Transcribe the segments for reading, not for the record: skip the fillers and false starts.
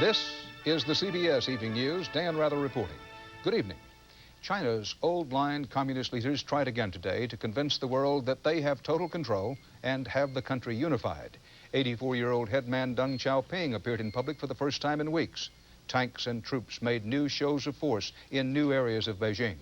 This is the CBS Evening News. Dan Rather reporting. Good evening. China's old-line communist leaders tried again today to convince the world that they have total control and have the country unified. 84-year-old headman Deng Xiaoping appeared in public for the first time in weeks. Tanks and troops made new shows of force in new areas of Beijing.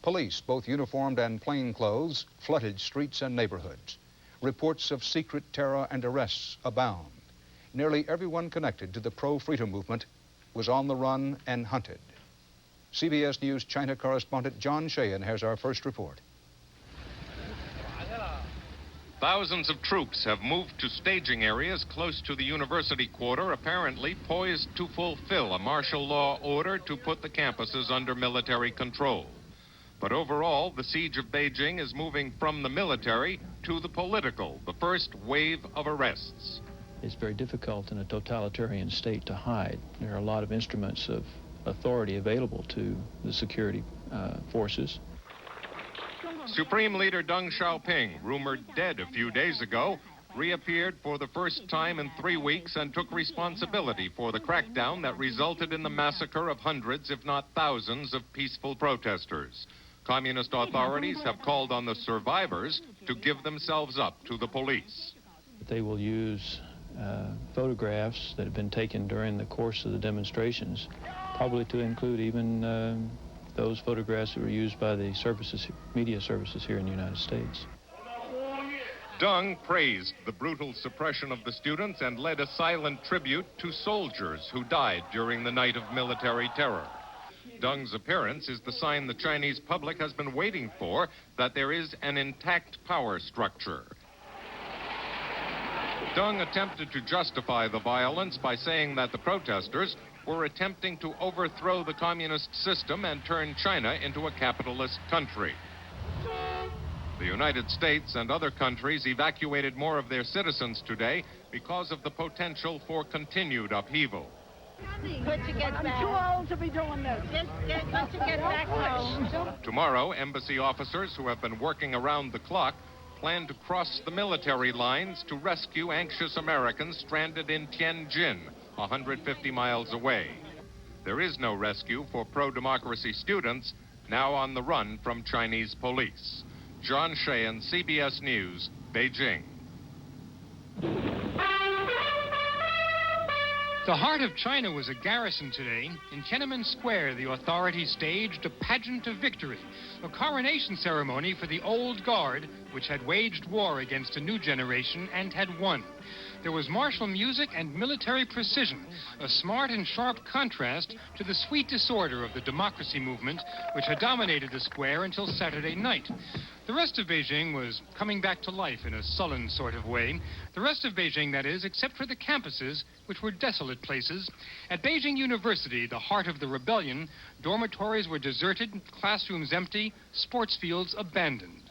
Police, both uniformed and plainclothes, flooded streets and neighborhoods. Reports of secret terror and arrests abound. Nearly everyone connected to the pro-freedom movement was on the run and hunted. CBS News China correspondent John Sheehan has our first report. Thousands of troops have moved to staging areas close to the university quarter, apparently poised to fulfill a martial law order to put the campuses under military control. But overall, the siege of Beijing is moving from the military to the political, the first wave of arrests. It's very difficult in a totalitarian state to hide. There are a lot of instruments of authority available to the security forces. Supreme Leader Deng Xiaoping, rumored dead a few days ago, reappeared for the first time in 3 weeks and took responsibility for the crackdown that resulted in the massacre of hundreds, if not thousands, of peaceful protesters. Communist authorities have called on the survivors to give themselves up to the police. They will use photographs that have been taken during the course of the demonstrations, probably to include even those photographs that were used by the media services here in the United States. Deng praised the brutal suppression of the students and led a silent tribute to soldiers who died during the night of military terror. Deng's appearance is the sign the Chinese public has been waiting for, that there is an intact power structure. Deng attempted to justify the violence by saying that the protesters were attempting to overthrow the communist system and turn China into a capitalist country. The United States and other countries evacuated more of their citizens today because of the potential for continued upheaval. I'm too old to be doing this. Once you get back home. Tomorrow, embassy officers who have been working around the clock plan to cross the military lines to rescue anxious Americans stranded in Tiananmen, 150 miles away. There is no rescue for pro-democracy students now on the run from Chinese police. John Sheehan, CBS News, Beijing. The heart of China was a garrison today. In Tiananmen Square, the authorities staged a pageant of victory, a coronation ceremony for the old guard, which had waged war against a new generation and had won. There was martial music and military precision, a smart and sharp contrast to the sweet disorder of the democracy movement, which had dominated the square until Saturday night. The rest of Beijing was coming back to life in a sullen sort of way. The rest of Beijing, that is, except for the campuses, which were desolate places. At Beijing University, the heart of the rebellion, dormitories were deserted, classrooms empty, sports fields abandoned.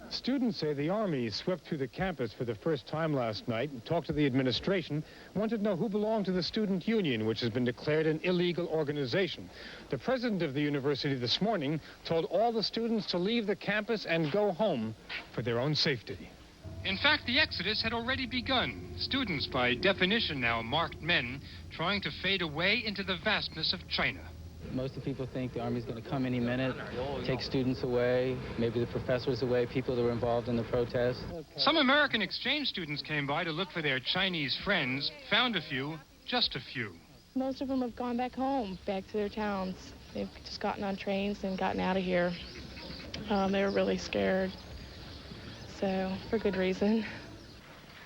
Students say the Army swept through the campus for the first time last night and talked to the administration, wanted to know who belonged to the student union, which has been declared an illegal organization. The president of the university this morning told all the students to leave the campus and go home for their own safety. In fact, the exodus had already begun. Students, by definition now marked men, trying to fade away into the vastness of China. Most of the people think the Army's going to come any minute, take students away, maybe the professors away, people that were involved in the protest. Some American exchange students came by to look for their Chinese friends, found a few, just a few. Most of them have gone back home, back to their towns. They've just gotten on trains and gotten out of here. They were really scared, so for good reason.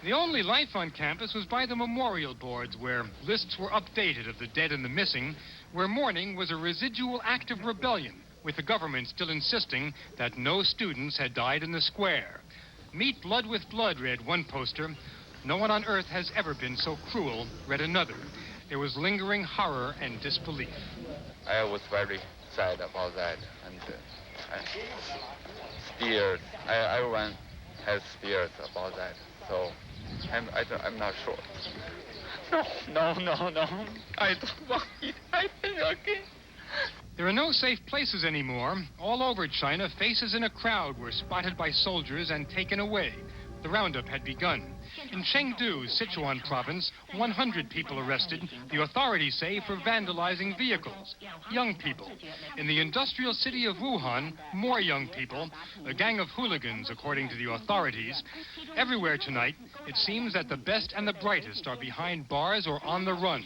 The only life on campus was by the memorial boards, where lists were updated of the dead and the missing, where mourning was a residual act of rebellion, with the government still insisting that no students had died in the square. Meet blood with blood, read one poster. No one on earth has ever been so cruel, read another. There was lingering horror and disbelief. I was very sad about that and scared. Everyone has fears about that, so I'm not sure. No. I don't want it happen again. There are no safe places anymore. All over China, faces in a crowd were spotted by soldiers and taken away. The roundup had begun. In Chengdu, Sichuan province, 100 people arrested, the authorities say, for vandalizing vehicles. Young people. In the industrial city of Wuhan, more young people, a gang of hooligans, according to the authorities. Everywhere tonight, it seems that the best and the brightest are behind bars or on the run.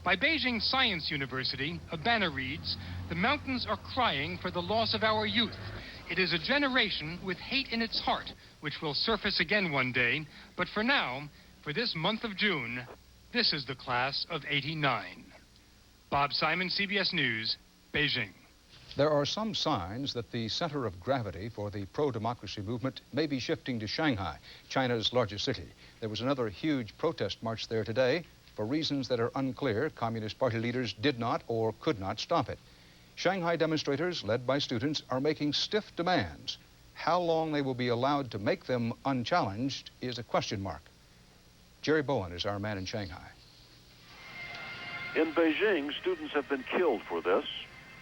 By Beijing Science University, a banner reads, "The mountains are crying for the loss of our youth. It is a generation with hate in its heart, which will surface again one day. But for now, for this month of June, this is the class of '89. Bob Simon, CBS News, Beijing. There are some signs that the center of gravity for the pro-democracy movement may be shifting to Shanghai, China's largest city. There was another huge protest march there today. For reasons that are unclear, Communist Party leaders did not or could not stop it. Shanghai demonstrators, led by students, are making stiff demands. How long they will be allowed to make them unchallenged is a question mark. Jerry Bowen is our man in Shanghai. In Beijing, students have been killed for this.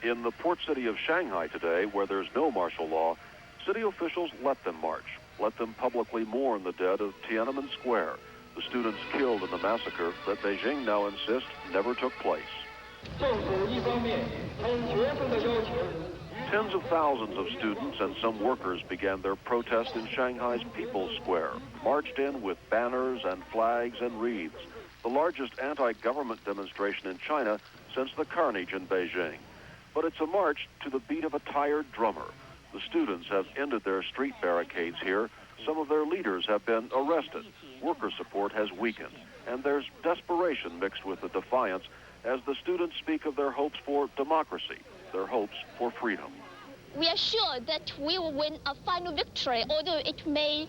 In the port city of Shanghai today, where there's no martial law, city officials let them march, let them publicly mourn the dead of Tiananmen Square, the students killed in the massacre that Beijing now insists never took place. Tens of thousands of students and some workers began their protest in Shanghai's People's Square, marched in with banners and flags and wreaths, the largest anti-government demonstration in China since the carnage in Beijing. But it's a march to the beat of a tired drummer. The students have ended their street barricades here. Some of their leaders have been arrested. Worker support has weakened, and there's desperation mixed with the defiance as the students speak of their hopes for democracy, their hopes for freedom. We are sure that we will win a final victory, although it may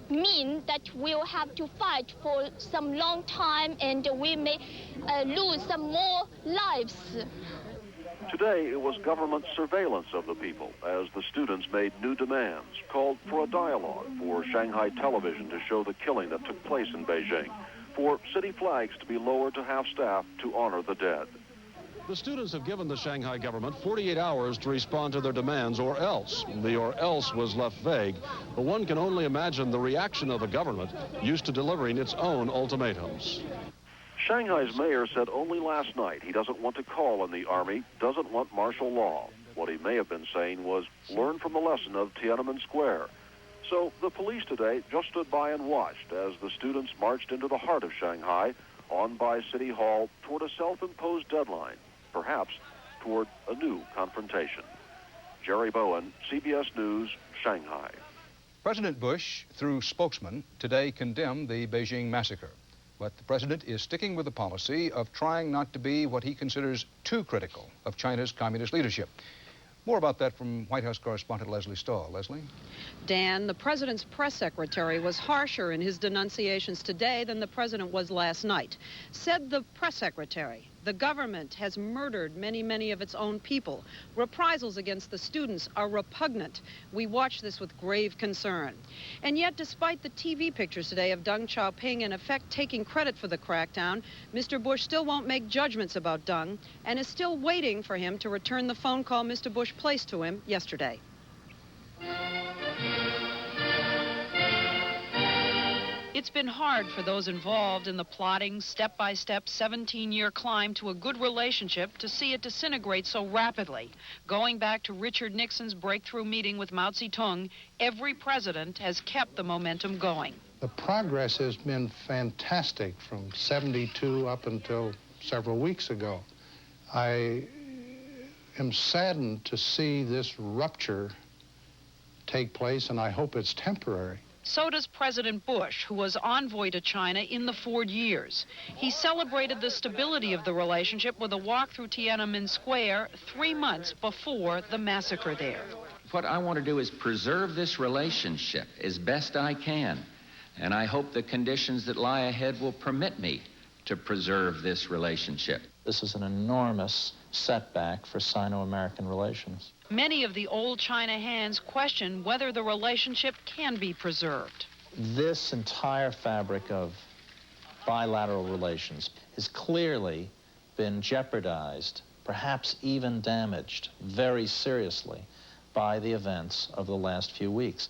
mean that we'll have to fight for some long time and we may lose some more lives. Today, it was government surveillance of the people as the students made new demands, called for a dialogue, for Shanghai television to show the killing that took place in Beijing, for city flags to be lowered to half-staff to honor the dead. The students have given the Shanghai government 48 hours to respond to their demands, or else. The or else was left vague, but one can only imagine the reaction of a government used to delivering its own ultimatums. Shanghai's mayor said only last night he doesn't want to call on the army, doesn't want martial law. What he may have been saying was, learn from the lesson of Tiananmen Square. So the police today just stood by and watched as the students marched into the heart of Shanghai, on by City Hall, toward a self-imposed deadline, perhaps toward a new confrontation. Jerry Bowen, CBS News, Shanghai. President Bush, through spokesman, today condemned the Beijing massacre. But the president is sticking with the policy of trying not to be what he considers too critical of China's communist leadership. More about that from White House correspondent Leslie Stahl. Leslie? Dan, the president's press secretary was harsher in his denunciations today than the president was last night. Said the press secretary, the government has murdered many of its own people. Reprisals against the students are repugnant. We watch this with grave concern. And yet, despite the TV pictures today of Deng Xiaoping in effect taking credit for the crackdown, Mr. Bush still won't make judgments about Deng and is still waiting for him to return the phone call Mr. Bush placed to him yesterday. It's been hard for those involved in the plotting, step-by-step, 17-year climb to a good relationship to see it disintegrate so rapidly. Going back to Richard Nixon's breakthrough meeting with Mao Zedong, every president has kept the momentum going. The progress has been fantastic from 72 up until several weeks ago. I am saddened to see this rupture take place, and I hope it's temporary. So does President Bush, who was envoy to China in the Ford years. He celebrated the stability of the relationship with a walk through Tiananmen Square 3 months before the massacre there. What I want to do is preserve this relationship as best I can, and I hope the conditions that lie ahead will permit me to preserve this relationship. This is an enormous setback for Sino-American relations. Many of the old China hands question whether the relationship can be preserved. This entire fabric of bilateral relations has clearly been jeopardized, perhaps even damaged very seriously by the events of the last few weeks.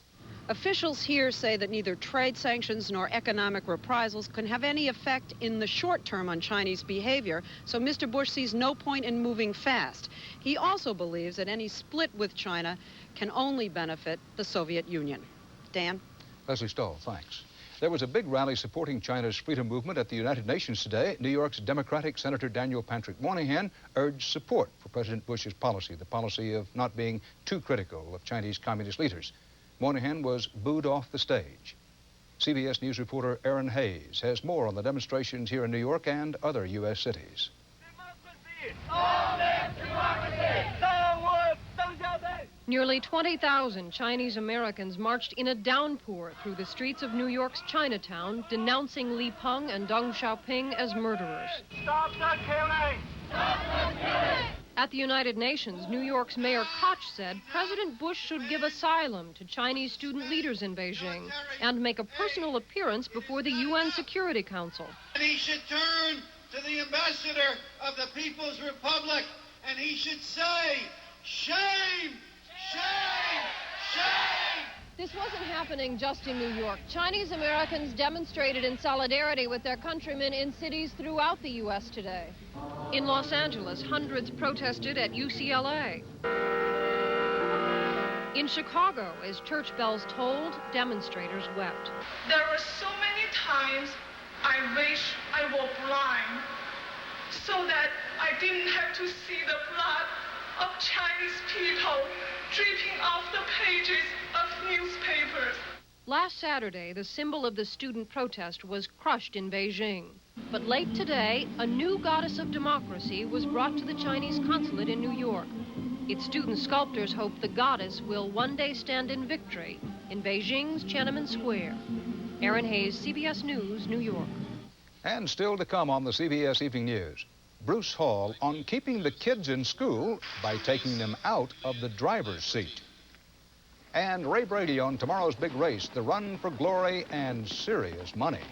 Officials here say that neither trade sanctions nor economic reprisals can have any effect in the short term on Chinese behavior, so Mr. Bush sees no point in moving fast. He also believes that any split with China can only benefit the Soviet Union. Dan? Leslie Stahl, thanks. There was a big rally supporting China's freedom movement at the United Nations today. New York's Democratic Senator Daniel Patrick Moynihan urged support for President Bush's policy, the policy of not being too critical of Chinese communist leaders. Moynihan was booed off the stage. CBS News reporter Aaron Hayes has more on the demonstrations here in New York and other U.S. cities. Nearly 20,000 Chinese Americans marched in a downpour through the streets of New York's Chinatown, denouncing Li Peng and Deng Xiaoping as murderers. Stop the killing! Stop the killing! At the United Nations, New York's Mayor Koch said President Bush should give asylum to Chinese student leaders in Beijing and make a personal appearance before the UN Security Council. And he should turn to the ambassador of the People's Republic and he should say, shame! Shame! Shame! This wasn't happening just in New York. Chinese Americans demonstrated in solidarity with their countrymen in cities throughout the U.S. today. In Los Angeles, hundreds protested at UCLA. In Chicago, as church bells tolled, demonstrators wept. There were so many times I wish I were blind so that I didn't have to see the blood of Chinese people dripping off the pages of newspapers. Last Saturday, the symbol of the student protest was crushed in Beijing. But late today, a new goddess of democracy was brought to the Chinese consulate in New York. Its student sculptors hope the goddess will one day stand in victory in Beijing's Tiananmen Square. Aaron Hayes, CBS News, New York. And still to come on the CBS Evening News. Bruce Hall on keeping the kids in school by taking them out of the driver's seat. And Ray Brady on tomorrow's big race, the run for glory and serious money.